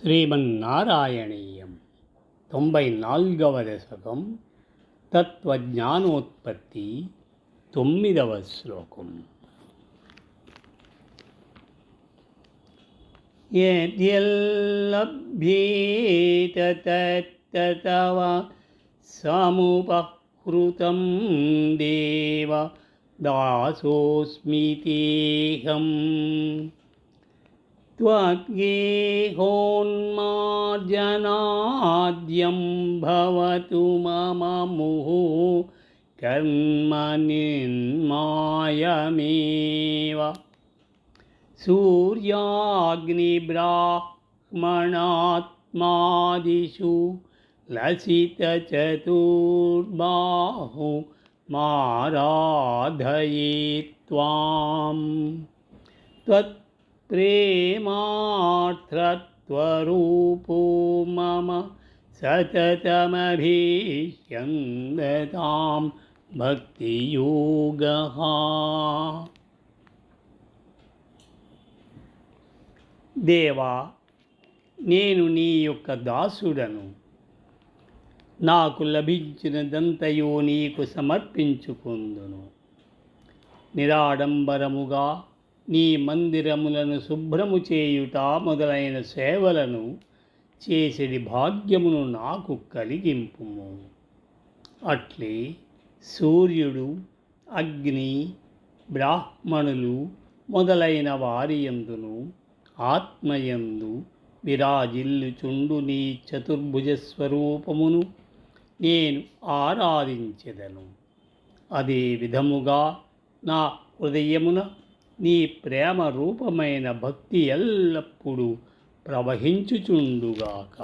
శ్రీమన్నారాయణీయం 94వ దశకం తత్వజ్ఞానోత్పత్తి 9వ శ్లోకం. యద్యల్లభ్యేత తత్తవ సముపహృతం దేవ దాసోస్మితేహం త్వద్గేహోన్మార్జనాద్యం భవతు మమ ముహుః కర్మ నిర్మాయమేవ. సూర్యాగ్నిబ్రాహ్మణాత్మాదిషు లసితచతుర్బాహు మారాధయే త్వాం ప్రేమార్థత్వరూపో మమ సతతమభీష్యందతాం భక్తియోగః. దేవా, నేను నీ యొక్క దాసుడను. నాకు లభించినదంతయో నీకు సమర్పించుకుందును. నిరాడంబరముగా నీ మందిరములను శుభ్రము చేయుట మొదలైన సేవలను చేసేడి భాగ్యమును నాకు కలిగింపుము. అట్లే సూర్యుడు, అగ్ని, బ్రాహ్మణులు మొదలైన వారియందును ఆత్మయందు విరాజిల్లుచుండు నీ చతుర్భుజ స్వరూపమును నేను ఆరాధించెదను. అదే విధముగా నా హృదయమున నీ ప్రేమ రూపమైన భక్తి ఎల్లప్పుడూ ప్రవహించుచుండుగాక.